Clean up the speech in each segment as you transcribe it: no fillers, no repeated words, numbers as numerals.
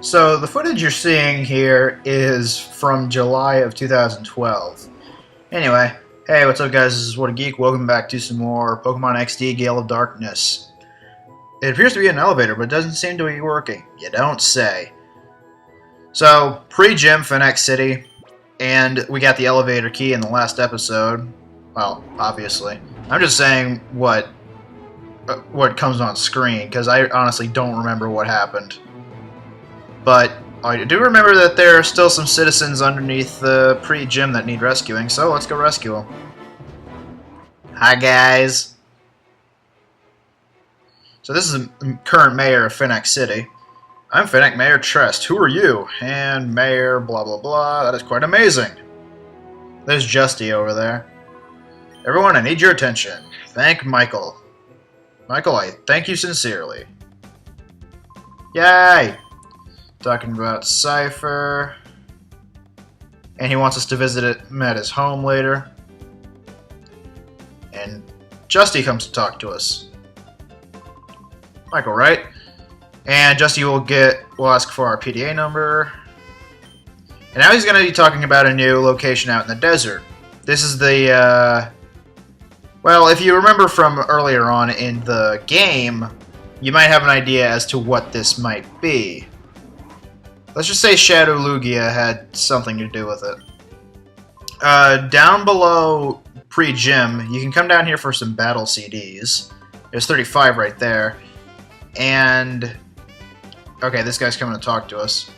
So the footage you're seeing here is from July of 2012. Anyway, hey, what's up guys, this is What a Geek. Welcome back to some more Pokemon XD Gale of Darkness. It appears to be an elevator, but it doesn't seem to be working. You don't say. So, pre-gym Phoenix City, and we got the elevator key in the last episode. Well, obviously. I'm just saying what comes on screen, because I honestly don't remember what happened. But I do remember that there are still some citizens underneath the pre-gym that need rescuing, so let's go rescue them. Hi guys. So this is the current mayor of Phoenix City. I'm Phoenix Mayor Trest. Who are you? And Mayor blah blah blah. That is quite amazing. There's Justy over there. Everyone, I need your attention. Thank Michael. Michael, I thank you sincerely. Yay! Talking about Cypher. And he wants us to visit him at his home later. And Justy comes to talk to us. Michael, right? And Justy will ask for our PDA number. And now he's going to be talking about a new location out in the desert. This is the, well, if you remember from earlier on in the game, you might have an idea as to what this might be. Let's just say Shadow Lugia had something to do with it. Down below pre-gym, you can come down here for some battle CDs. There's 35 right there. And okay, this guy's coming to talk to us.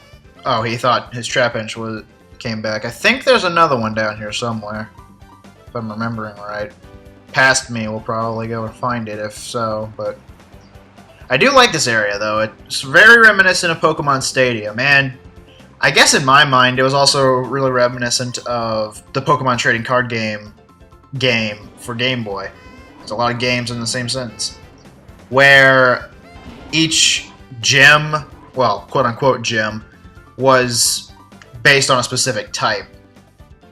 Oh, he thought his Trapinch came back. I think there's another one down here somewhere, if I'm remembering right. Past me, we'll probably go and find it if so, but I do like this area though. It's very reminiscent of Pokemon Stadium, and I guess in my mind it was also really reminiscent of the Pokemon trading card game for Game Boy. There's a lot of games in the same sentence, where each gym, well, quote-unquote gym, was based on a specific type.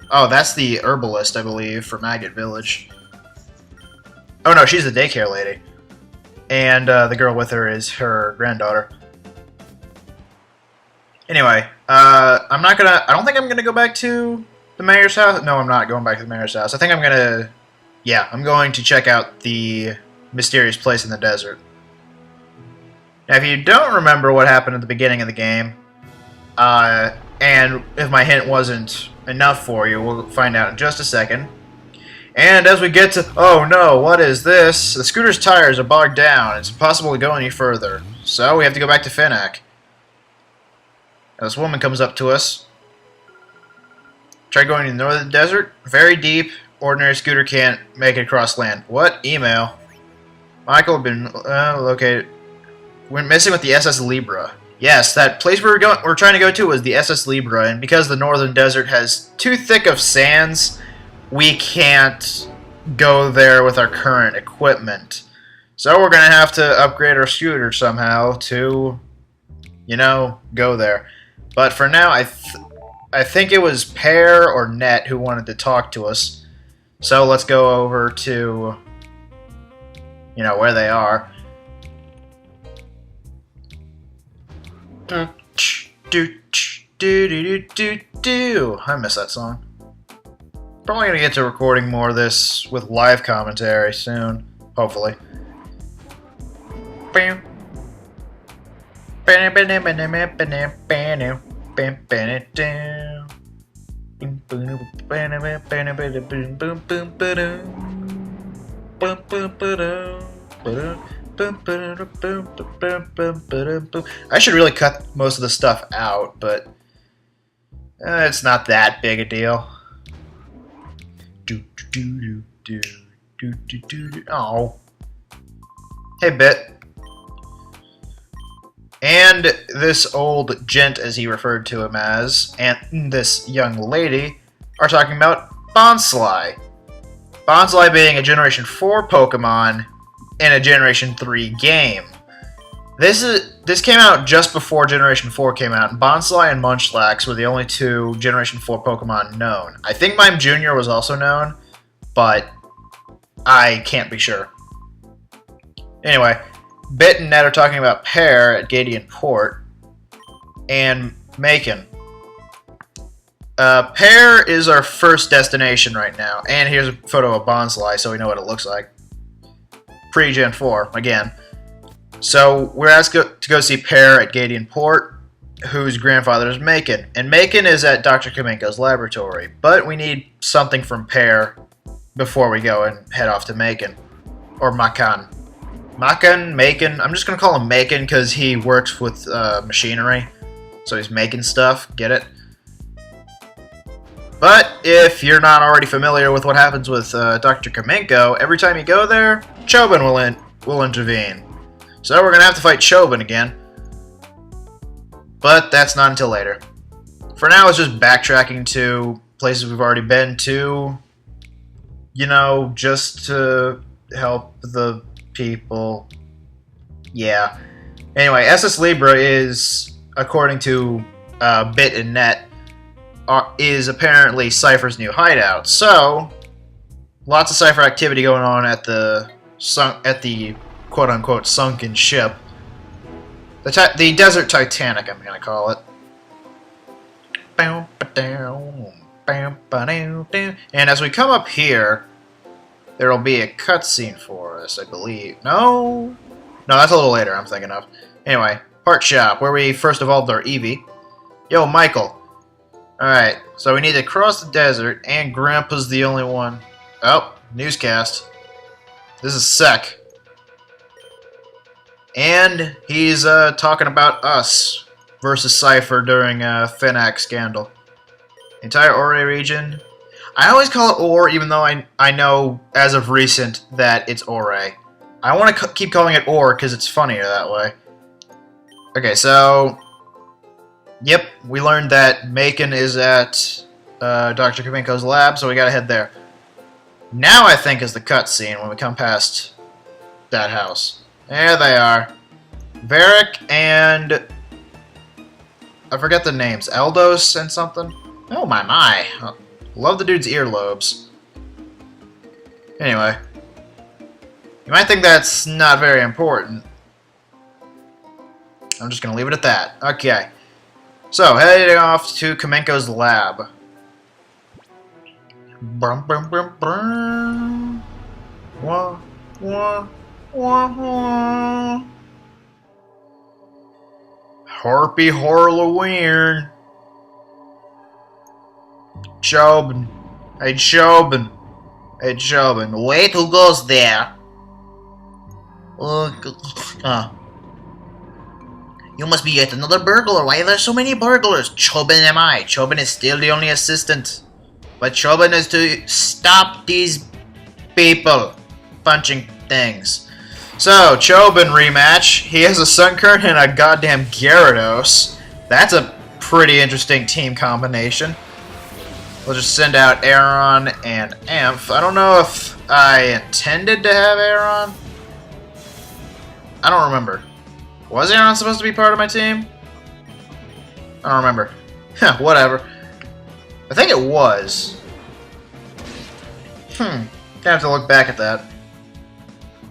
Oh, that's the herbalist, I believe, from Agate Village. Oh no, she's the daycare lady. And the girl with her is her granddaughter. Anyway, I don't think I'm gonna go back to the mayor's house. No, I'm not going back to the mayor's house. I think I'm going to check out the mysterious place in the desert. Now, if you don't remember what happened at the beginning of the game, and if my hint wasn't enough for you, we'll find out in just a second. And as we get to... Oh no, what is this? The scooter's tires are bogged down. It's impossible to go any further. So we have to go back to Phoenix. This woman comes up to us. Try going to the northern desert. Very deep. Ordinary scooter can't make it across land. What? Email. Michael had been located... Went missing with the SS Libra. Yes, that place we're trying to go to was the SS Libra, and because the northern desert has too thick of sands, we can't go there with our current equipment. So we're going to have to upgrade our scooter somehow to, you know, go there. But for now, I think it was Pear or Net who wanted to talk to us. So let's go over to, you know, where they are. I miss that song. Probably gonna get to recording more of this with live commentary soon, hopefully. I should really cut most of the stuff out, but it's not that big a deal. Oh. Hey, Bit. And this old gent, as he referred to him as, and this young lady, are talking about Bonsly. Bonsly being a Generation 4 Pokemon in a Generation 3 game. This came out just before Generation 4 came out, and Bonsly and Munchlax were the only two Generation 4 Pokemon known. I think Mime Jr. was also known, but I can't be sure. Anyway, Bit and Ned are talking about Pear at Gadian Port. and Macon. Pear is our first destination right now, and here's a photo of Bonsly so we know what it looks like. Pre-Gen 4, again. So we're asked to go see Pear at Gadian Port, whose grandfather is Macon. And Macon is at Dr. Kamenko's laboratory, but we need something from Pear before we go and head off to Macon. Or Macon. Macon. I'm just going to call him Macon because he works with machinery. So he's making stuff. Get it? But if you're not already familiar with what happens with Dr. Kamenko, every time you go there, Chobin will intervene. So we're going to have to fight Chobin again. But that's not until later. For now, it's just backtracking to places we've already been to. You know, just to help the people. Yeah. Anyway, SS Libra is, according to Bit and Net, is apparently Cypher's new hideout. So, lots of Cypher activity going on at the quote-unquote sunken ship. The Desert Titanic, I'm gonna call it. And as we come up here, there'll be a cutscene for us, I believe. No, that's a little later, I'm thinking of. Anyway, Part Shop, where we first evolved our Eevee. Yo, Michael. Alright, so we need to cross the desert, and Grandpa's the only one. Oh, newscast. This is Sek. And he's talking about us versus Cypher during Finac scandal. Entire Ore region. I always call it Ore, even though I know as of recent that it's Ore. I want to keep calling it Ore because it's funnier that way. Okay, so yep, we learned that Macon is at Dr. Kamenko's lab, so we gotta head there. Now I think is the cutscene when we come past that house. There they are. Varric and I forget the names. Eldos and something? Oh my. Love the dude's earlobes. Anyway. You might think that's not very important. I'm just gonna leave it at that. Okay. So, heading off to Kamenko's lab. Brum brum brum brum. Wah wah wah wah. Harpy Halloween. Chobin. Hey Chobin. Hey Chobin. Wait, who goes there? You must be yet another burglar. Why are there so many burglars? Chobin am I. Chobin is still the only assistant. But Chobin is to stop these people punching things. So, Chobin rematch. He has a Sunkern and a goddamn Gyarados. That's a pretty interesting team combination. We'll just send out Aron and Amph. I don't know if I intended to have Aron. I don't remember. Was Aron supposed to be part of my team? I don't remember. Whatever. I think it was. Gonna have to look back at that.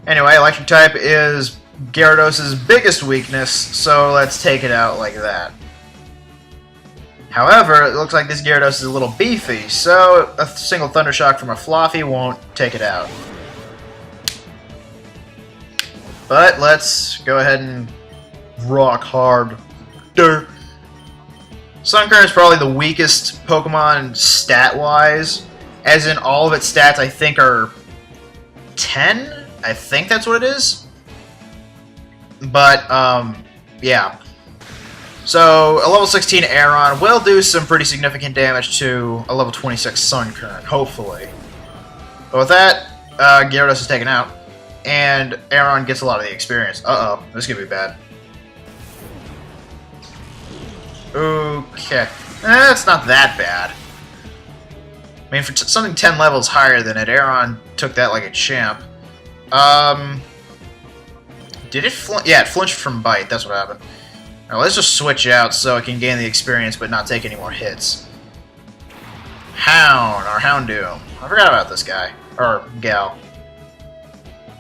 Anyway, electric type is Gyarados' biggest weakness, so let's take it out like that. However, it looks like this Gyarados is a little beefy, so a single Thunder Shock from a Fluffy won't take it out. But let's go ahead and rock hard. Durr. Sunkern is probably the weakest Pokemon stat-wise, as in all of its stats I think are 10? I think that's what it is. But, yeah. So, a level 16 Aron will do some pretty significant damage to a level 26 Sunkern, hopefully. But with that, Gyarados is taken out, and Aron gets a lot of the experience. Uh-oh, this is gonna be bad. Okay. It's not that bad. I mean, for something 10 levels higher than it, Aron took that like a champ. Did it flinch? Yeah, it flinched from Bite. That's what happened. Now, let's just switch out so it can gain the experience but not take any more hits. Hound, or Houndoom. I forgot about this guy. Or gal.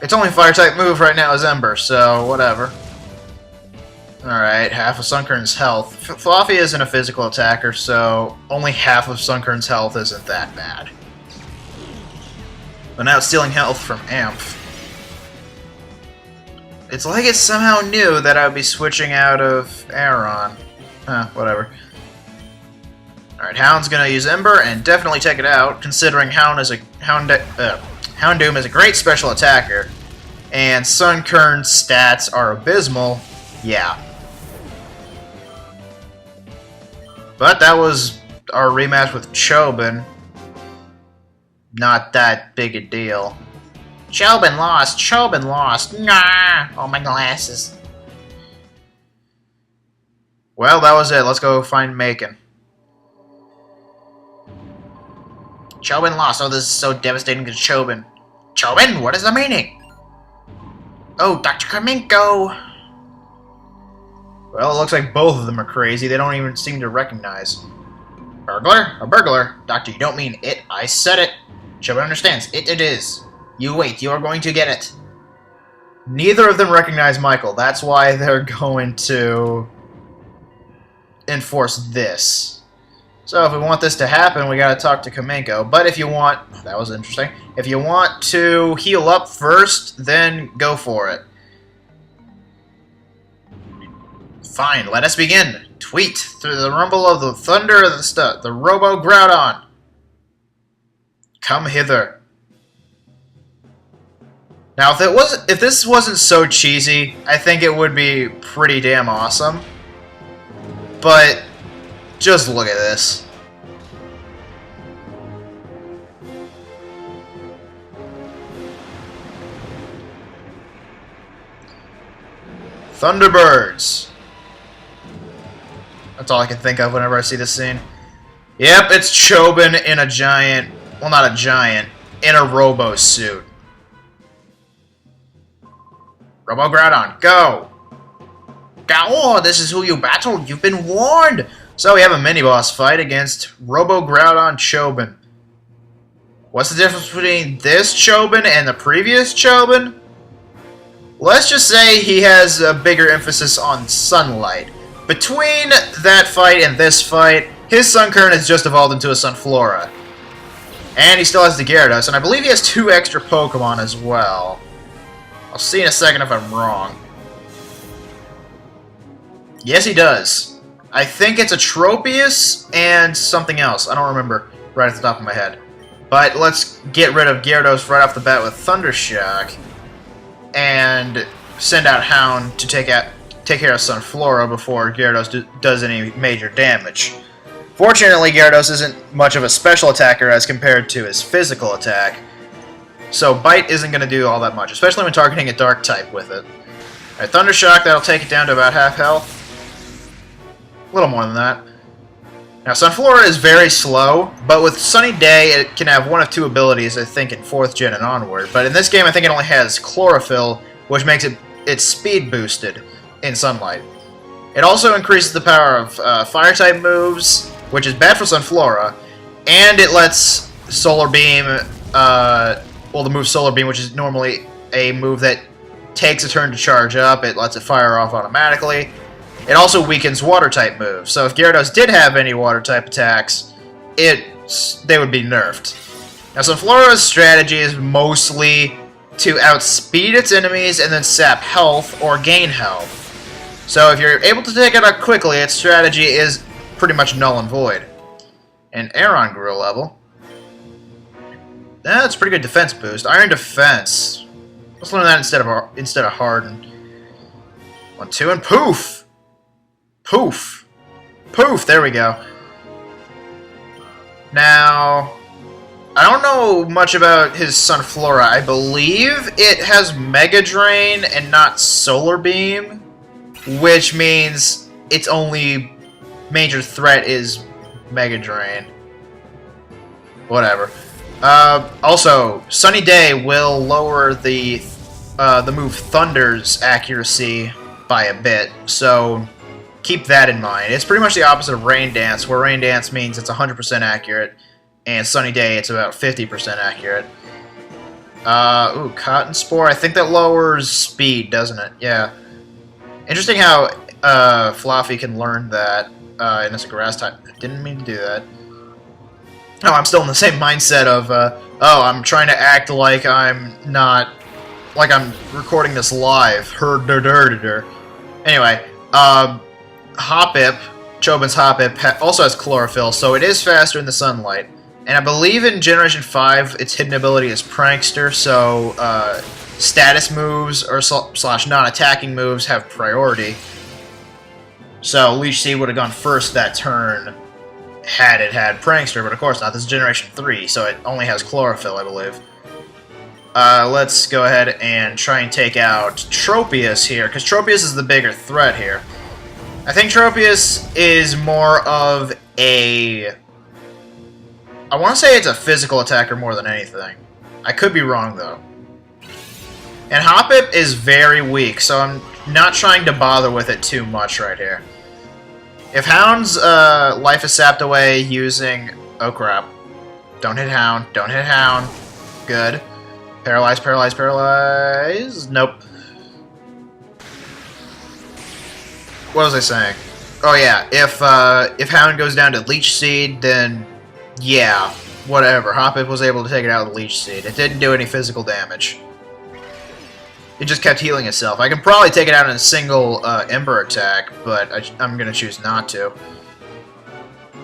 Its only fire-type move right now is Ember, so whatever. Alright, half of Sunkern's health. Fluffy isn't a physical attacker, so only half of Sunkern's health isn't that bad. But now it's stealing health from Amph. It's like it somehow knew that I would be switching out of Aron. Whatever. Alright, Hound's gonna use Ember and definitely take it out, considering Houndoom is a great special attacker, and Sunkern's stats are abysmal. Yeah. But that was our rematch with Chobin. Not that big a deal. Chobin lost! Chobin lost! Nah! Oh, my glasses. Well, that was it. Let's go find Macon. Chobin lost. Oh, this is so devastating to Chobin. Chobin? What is the meaning? Oh, Dr. Kaminko! Well, it looks like both of them are crazy. They don't even seem to recognize. Burglar? A burglar? Doctor, you don't mean it. I said it. Chobin understands. It is. You wait. You are going to get it. Neither of them recognize Michael. That's why they're going to enforce this. So if we want this to happen, we gotta talk to Kaminko. But if you want... That was interesting. If you want to heal up first, then go for it. Fine, let us begin. Tweet through the rumble of the thunder of the Robo-Groudon. Come hither. Now, if this wasn't so cheesy, I think it would be pretty damn awesome. But just look at this. Thunderbirds. That's all I can think of whenever I see this scene. Yep, it's Chobin in a giant... Well, not a giant. In a robo suit. Robo-Groudon, go! Oh, this is who you battled. You've been warned. So we have a mini-boss fight against Robo-Groudon Chobin. What's the difference between this Chobin and the previous Chobin? Let's just say he has a bigger emphasis on sunlight. Between that fight and this fight, his Sunkern has just evolved into a Sunflora. And he still has the Gyarados, and I believe he has 2 extra Pokemon as well. I'll see in a second if I'm wrong. Yes, he does. I think it's a Tropius and something else. I don't remember right at the top of my head. But let's get rid of Gyarados right off the bat with Thundershock. And send out Hound to take care of Sunflora before Gyarados does any major damage. Fortunately, Gyarados isn't much of a special attacker as compared to his physical attack. So Bite isn't going to do all that much, especially when targeting a Dark type with it. Alright, Thundershock, that'll take it down to about half health. A little more than that. Now, Sunflora is very slow, but with Sunny Day, it can have one of 2 abilities, I think, in 4th gen and onward. But in this game, I think it only has Chlorophyll, which makes its speed boosted in sunlight. It also increases the power of Fire-type moves, which is bad for Sunflora, and it lets Solar Beam, the move Solar Beam, which is normally a move that takes a turn to charge up, it lets it fire off automatically. It also weakens Water-type moves, so if Gyarados did have any Water-type attacks, they would be nerfed. Now, Sunflora's strategy is mostly to outspeed its enemies and then sap health or gain health. So if you're able to take it out quickly, its strategy is pretty much null and void. And Aron grew a level. That's a pretty good defense boost. Iron Defense. Let's learn that instead of Harden. 1, 2, and poof! Poof! Poof! There we go. Now, I don't know much about his Sunflora. I believe it has Mega Drain and not Solar Beam, which means its only major threat is Mega Drain. Whatever. Also, Sunny Day will lower the move Thunder's accuracy by a bit, so keep that in mind. It's pretty much the opposite of Rain Dance, where Rain Dance means it's 100% accurate, and Sunny Day it's about 50% accurate. Cotton Spore, I think that lowers speed, doesn't it? Yeah. Interesting how Fluffy can learn that, and it's a grass type. I didn't mean to do that. Oh, I'm still in the same mindset of, oh, I'm trying to act like I'm not, like I'm recording this live. Anyway, Hoppip, Chobin's Hoppip, also has chlorophyll, so it is faster in the sunlight. And I believe in Generation 5, its hidden ability is Prankster, so status moves or slash non-attacking moves have priority. So Leech Seed would have gone first that turn had it had Prankster, but of course not. This is Generation 3, so it only has chlorophyll, I believe. Let's go ahead and try and take out Tropius here, because Tropius is the bigger threat here. I think Tropius is more of a... I want to say it's a physical attacker more than anything. I could be wrong, though. And Hoppip is very weak, so I'm not trying to bother with it too much right here. If Hound's life is sapped away using... Oh, crap. Don't hit Hound. Don't hit Hound. Good. Paralyze, paralyze, paralyze. Nope. What was I saying? Oh, yeah. If Hound goes down to Leech Seed, then... yeah, whatever. Hoppip was able to take it out with Leech Seed. It didn't do any physical damage. It just kept healing itself. I can probably take it out in a single Ember attack, but I'm going to choose not to.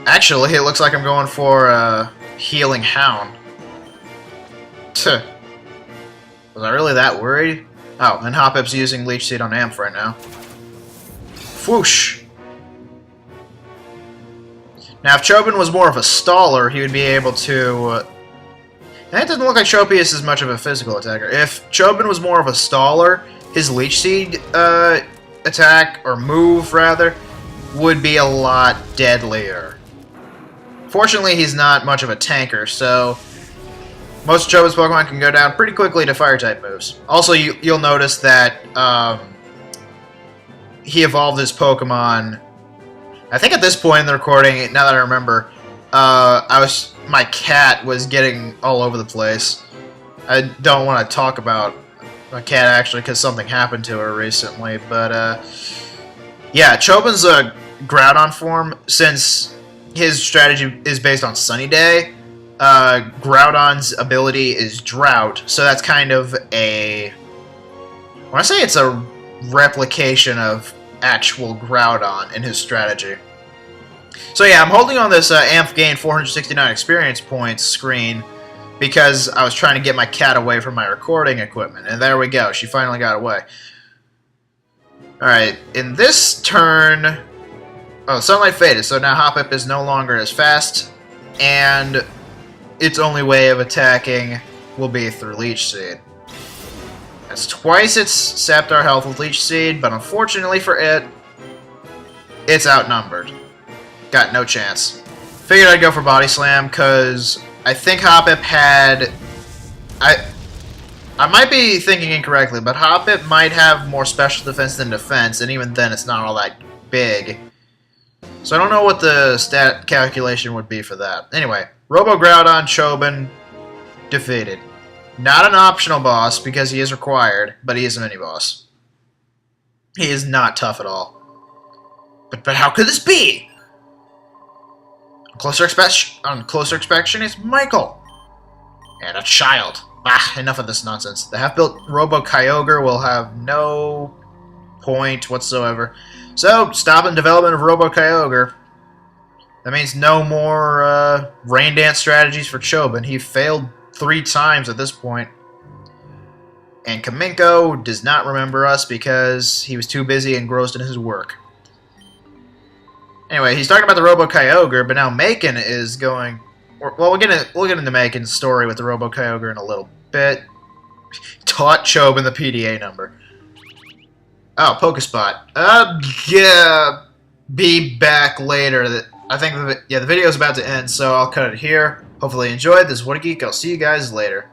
Actually, it looks like I'm going for Healing Hound. Tuh. Was I really that worried? Oh, and Hoppip's using Leech Seed on Amph right now. Whoosh! Now, if Chobin was more of a staller, he would be able to... That doesn't look like Tropius is much of a physical attacker. If Chobin was more of a staller, his Leech Seed attack, or move, rather, would be a lot deadlier. Fortunately, he's not much of a tanker, so... most of Chobin's Pokemon can go down pretty quickly to Fire-type moves. Also, you'll notice that he evolved his Pokemon... I think at this point in the recording, now that I remember, my cat was getting all over the place. I don't want to talk about my cat, actually, because something happened to her recently, but, yeah, Chobin's a Groudon form, since his strategy is based on Sunny Day. Groudon's ability is Drought, so that's kind of a... I want to say it's a replication of actual Groudon in his strategy. So yeah, I'm holding on this Amph gain 469 experience points screen because I was trying to get my cat away from my recording equipment, and there we go, she finally got away. Alright, in this turn... oh, Sunlight faded, so now Hoppip is no longer as fast, and its only way of attacking will be through Leech Seed. That's twice it's sapped our health with Leech Seed, but unfortunately for it, it's outnumbered. Got no chance. Figured I'd go for Body Slam, because I think Hoppip had... I might be thinking incorrectly, but Hoppip might have more special defense than defense, and even then it's not all that big. So I don't know what the stat calculation would be for that. Anyway, Robo Groudon Chobin defeated. Not an optional boss, because he is required, but he is a mini-boss. He is not tough at all. But how could this be? On closer inspection is Michael. And a child. Ah, enough of this nonsense. The half-built Robo Kyogre will have no point whatsoever. So, stopping development of Robo Kyogre. That means no more Rain Dance strategies for Chobin. He failed 3 times at this point. And Kaminko does not remember us because he was too busy engrossed in his work. Anyway, he's talking about the Robo Kyogre, but now Macon is going... well, we'll get into Macon's story with the Robo Kyogre in a little bit. Taught Chobin the PDA number. Oh, Pokespot. Yeah, be back later. I think the video is about to end, so I'll cut it here. Hopefully you enjoyed. This is What a Geek. I'll see you guys later.